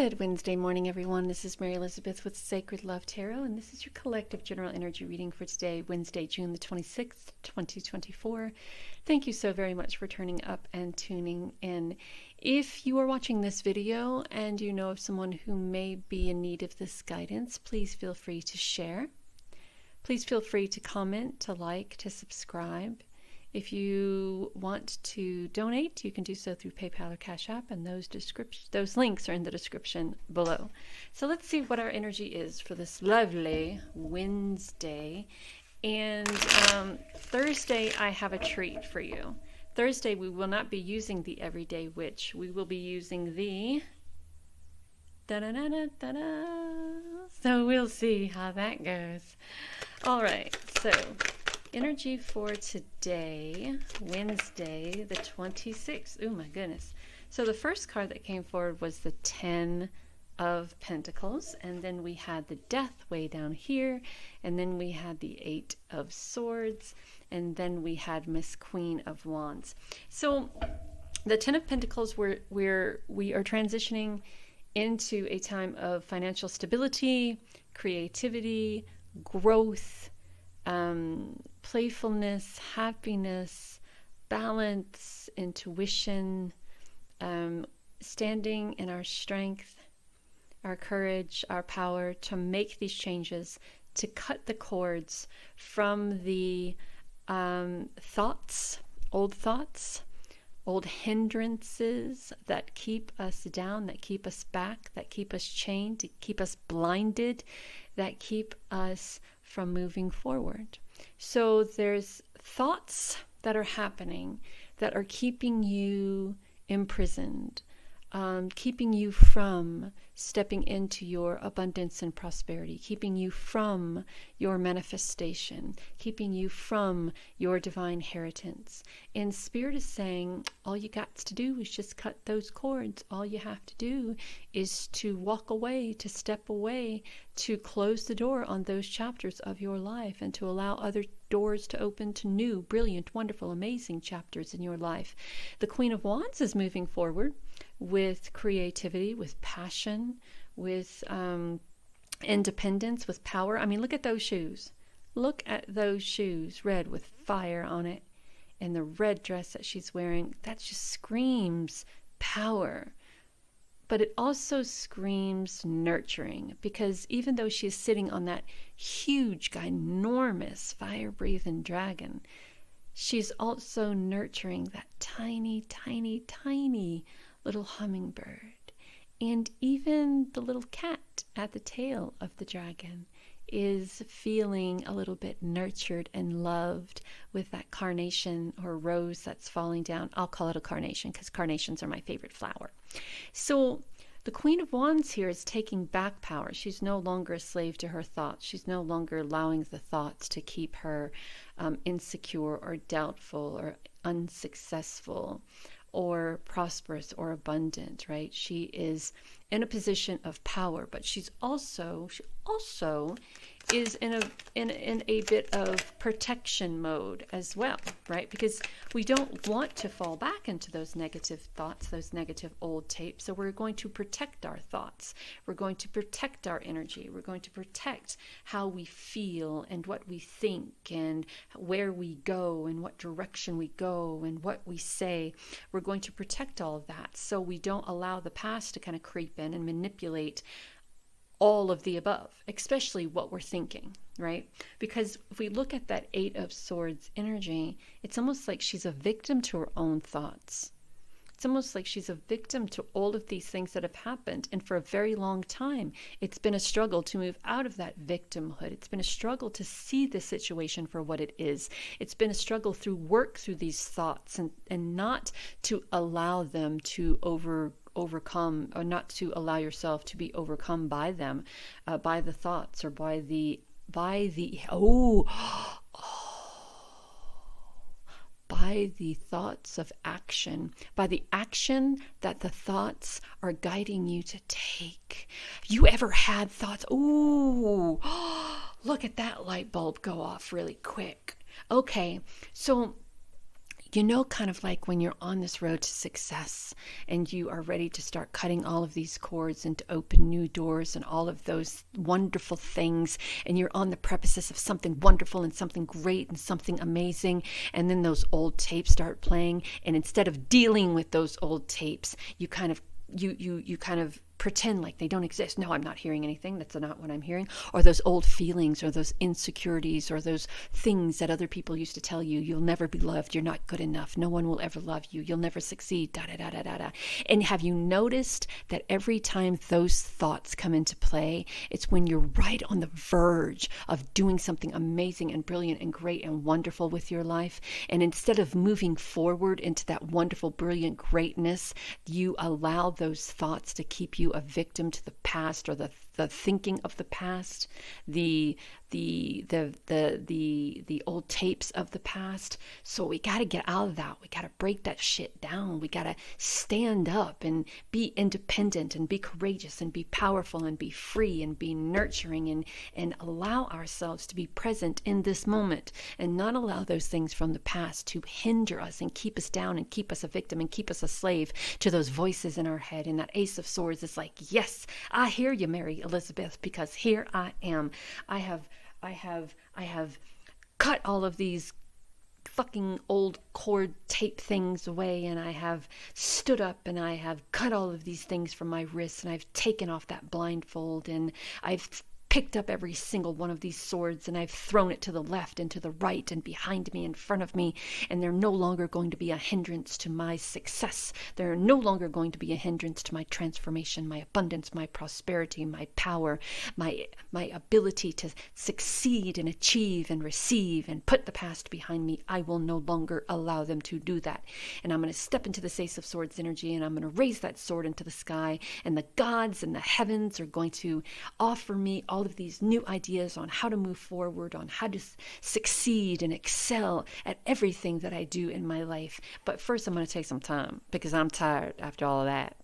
Good Wednesday morning, everyone. This is Mary Elizabeth with Sacred Love Tarot, and this is your collective general energy reading for today, Wednesday, June the 26th, 2024. Thank you so very much for turning up and tuning in. If you are watching this video and you know of someone who may be in need of this guidance, please feel free to share. Please feel free to comment, to like, to subscribe. If you want to donate, you can do so through PayPal or Cashapp, and those links are in the description below. So let's see what our energy is for this lovely Wednesday. And Thursday, I have a treat for you. Thursday, we will not be using the Everyday Witch. We will be using the da-da-da-da-da-da. So we'll see how that goes. All right, so energy for today, Wednesday, the 26th. Oh my goodness. So the first card that came forward was the 10 of Pentacles, and then we had the Death way down here, and then we had the 8 of Swords, and then we had Miss Queen of Wands. So the 10 of Pentacles, we are transitioning into a time of financial stability, creativity, growth, playfulness, happiness, balance, intuition, standing in our strength, our courage, our power to make these changes, to cut the cords from the thoughts, old hindrances that keep us down, that keep us back, that keep us chained, that keep us blinded, that keep us from moving forward. So there's thoughts that are happening that are keeping you imprisoned, keeping you from stepping into your abundance and prosperity, keeping you from your manifestation, keeping you from your divine inheritance. And Spirit is saying, all you got to do is just cut those cords. All you have to do is to walk away, to step away, to close the door on those chapters of your life and to allow other doors to open to new, brilliant, wonderful, amazing chapters in your life. The Queen of Wands is moving forward with creativity, with passion, with independence, with power. I mean, look at those shoes. Look at those shoes, red with fire on it, and the red dress that she's wearing. That just screams power. But it also screams nurturing, because even though she's sitting on that huge, ginormous, fire-breathing dragon, she's also nurturing that tiny, tiny, tiny little hummingbird. And even the little cat at the tail of the dragon is feeling a little bit nurtured and loved with that carnation or rose that's falling down. I'll call it a carnation because carnations are my favorite flower. So the Queen of Wands here is taking back power. She's no longer a slave to her thoughts. She's no longer allowing the thoughts to keep her insecure or doubtful or unsuccessful or prosperous or abundant, right? She is in a position of power, but she also is in a bit of protection mode as well, right? Because we don't want to fall back into those negative thoughts, those negative old tapes. So we're going to protect our thoughts. We're going to protect our energy. We're going to protect how we feel and what we think and where we go and what direction we go and what we say. We're going to protect all of that so we don't allow the past to kind of creep in and manipulate all of the above, especially what we're thinking, right? Because if we look at that 8 of Swords energy, it's almost like she's a victim to her own thoughts. It's almost like she's a victim to all of these things that have happened. And for a very long time, it's been a struggle to move out of that victimhood. It's been a struggle to see the situation for what it is. It's been a struggle through work through these thoughts and not to allow them to overcome, or not to allow yourself to be overcome by them, by the thoughts or by the thoughts of action, by the action that the thoughts are guiding you to take. You ever had thoughts, ooh, look at that light bulb go off really quick. Okay, so kind of like when you're on this road to success and you are ready to start cutting all of these cords and to open new doors and all of those wonderful things, and you're on the precipice of something wonderful and something great and something amazing, and then those old tapes start playing, and instead of dealing with those old tapes, you kind of pretend like they don't exist. No, I'm not hearing anything. That's not what I'm hearing. Or those old feelings, or those insecurities, or those things that other people used to tell you. You'll never be loved. You're not good enough. No one will ever love you. You'll never succeed. Da da da da da da. And have you noticed that every time those thoughts come into play, it's when you're right on the verge of doing something amazing and brilliant and great and wonderful with your life. And instead of moving forward into that wonderful, brilliant greatness, you allow those thoughts to keep you a victim to the past, or the thinking of the past, the old tapes of the past. So we got to get out of that. We got to break that shit down. We got to stand up and be independent and be courageous and be powerful and be free and be nurturing and allow ourselves to be present in this moment, and not allow those things from the past to hinder us and keep us down and keep us a victim and keep us a slave to those voices in our head. And that Ace of Swords is like, yes, I hear you, Mary Elizabeth, because here I am. I have cut all of these fucking old cord tape things away, and I have stood up and I have cut all of these things from my wrists, and I've taken off that blindfold, and I've picked up every single one of these swords, and I've thrown it to the left and to the right and behind me, in front of me, and they're no longer going to be a hindrance to my success. They're no longer going to be a hindrance to my transformation, my abundance, my prosperity, my power, my ability to succeed and achieve and receive and put the past behind me. I will no longer allow them to do that. And I'm going to step into the Ace of Swords energy, and I'm going to raise that sword into the sky, and the gods and the heavens are going to offer me all of these new ideas on how to move forward, on how to succeed and excel at everything that I do in my life. But first, I'm going to take some time, because I'm tired after all of that.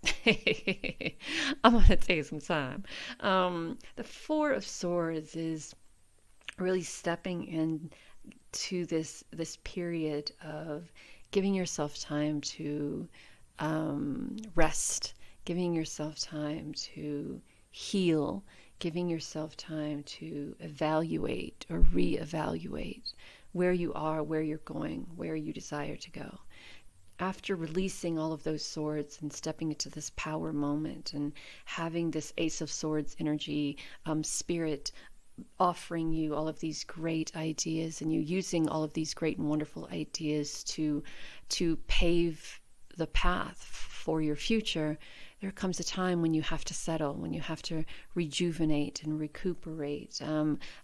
I'm going to take some time. The Four of Swords is really stepping into this period of giving yourself time to rest, giving yourself time to heal, giving yourself time to evaluate or reevaluate where you are, where you're going, where you desire to go. After releasing all of those swords and stepping into this power moment and having this Ace of Swords energy, spirit offering you all of these great ideas, and you using all of these great and wonderful ideas to pave the path for your future, there comes a time when you have to settle, when you have to rejuvenate and recuperate.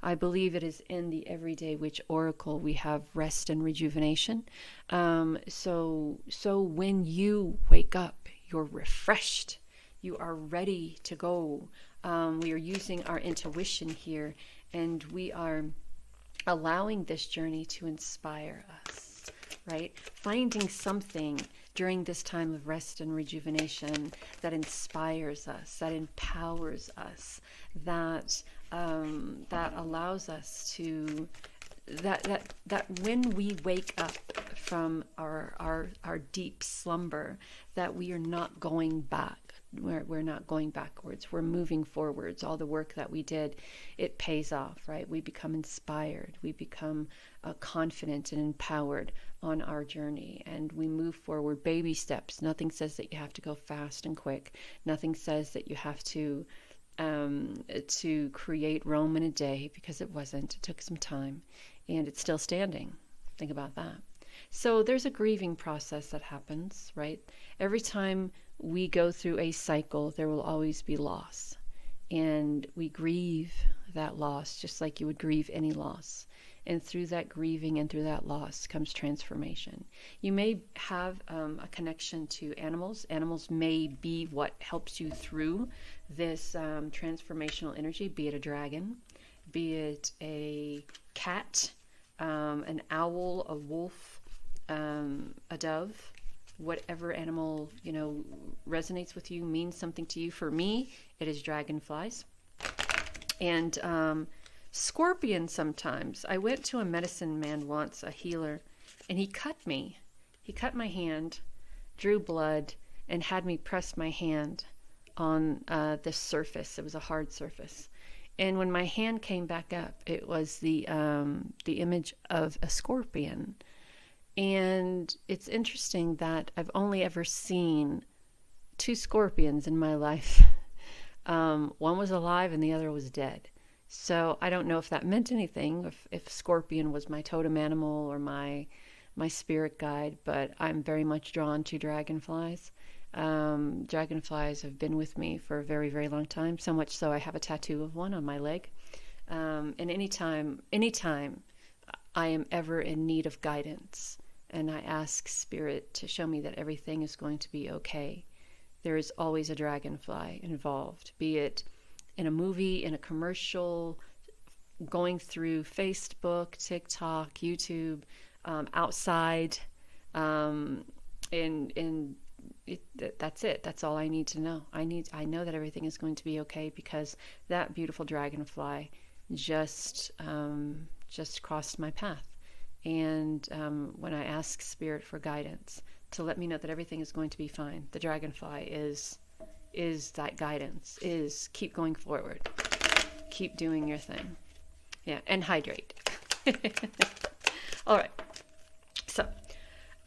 I believe it is in the Everyday Witch Oracle we have rest and rejuvenation. So when you wake up, you're refreshed. You are ready to go. We are using our intuition here, and we are allowing this journey to inspire us, right? Finding something during this time of rest and rejuvenation that inspires us, that empowers us, that allows us to, that when we wake up from our deep slumber, that we are not going back. We're not going backwards. We're moving forwards. All the work that we did, it pays off, right? We become inspired. We become confident and empowered on our journey, and we move forward baby steps. Nothing says that you have to go fast and quick. Nothing says that you have to create Rome in a day, because it wasn't. It took some time, and it's still standing. Think about that. So there's a grieving process that happens, right? Every time we go through a cycle, there will always be loss. And we grieve that loss just like you would grieve any loss. And through that grieving and through that loss comes transformation. You may have a connection to animals. Animals may be what helps you through this transformational energy, be it a dragon, be it a cat, an owl, a wolf, a dove. Whatever animal, resonates with you, means something to you. For me, it is dragonflies. And scorpions sometimes. I went to a medicine man once, a healer, and he cut me. He cut my hand, drew blood, and had me press my hand on this surface. It was a hard surface. And when my hand came back up, it was the image of a scorpion. And it's interesting that I've only ever seen 2 scorpions in my life. One was alive and the other was dead. So I don't know if that meant anything, if scorpion was my totem animal or my spirit guide, but I'm very much drawn to dragonflies. Dragonflies have been with me for a very, very long time, so much so I have a tattoo of one on my leg. And anytime I am ever in need of guidance and I ask Spirit to show me that everything is going to be okay, there is always a dragonfly involved, be it in a movie, in a commercial, going through Facebook, TikTok, YouTube, outside, that's it. That's all I need to know. I know that everything is going to be okay because that beautiful dragonfly just crossed my path. And when I ask Spirit for guidance to let me know that everything is going to be fine, the dragonfly is that guidance, is keep going forward, keep doing your thing. Yeah, and hydrate. All right. So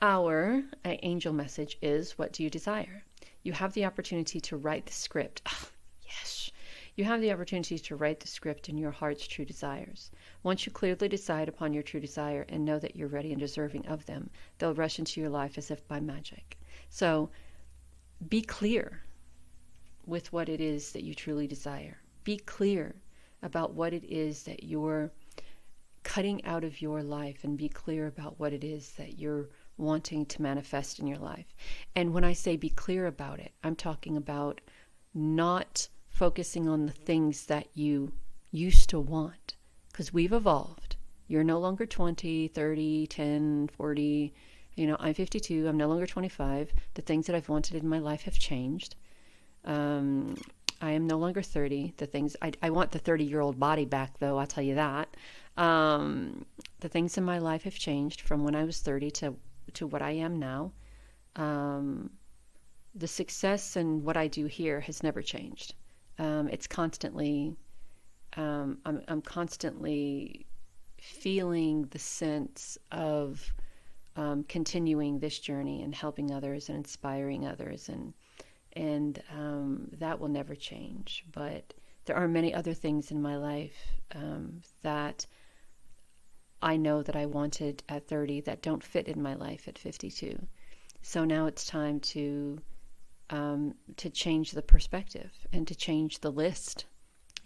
our angel message is, what do you desire? You have the opportunity to write the script. Oh, yes. You have the opportunity to write the script in your heart's true desires. Once you clearly decide upon your true desire and know that you're ready and deserving of them, they'll rush into your life as if by magic. So be clear with what it is that you truly desire. Be clear about what it is that you're cutting out of your life, and be clear about what it is that you're wanting to manifest in your life. And when I say be clear about it, I'm talking about not focusing on the things that you used to want, because we've evolved. You're no longer 20, 30, 10, 40. I'm 52. I'm no longer 25. The things that I've wanted in my life have changed. I am no longer 30. The things I want the 30-year-old body back, though, I'll tell you that. The things in my life have changed from when I was 30 to what I am now. The success and what I do here has never changed. It's constantly, I'm constantly feeling the sense of continuing this journey and helping others and inspiring others, and that will never change. But there are many other things in my life that I know that I wanted at 30 that don't fit in my life at 52. So now it's time to change the perspective and to change the list,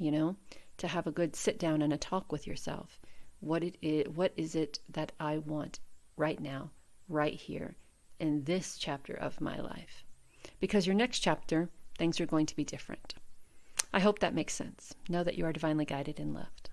to have a good sit down and a talk with yourself. What is it that I want right now, right here, in this chapter of my life? Because your next chapter, things are going to be different. I hope that makes sense. Know that you are divinely guided and loved.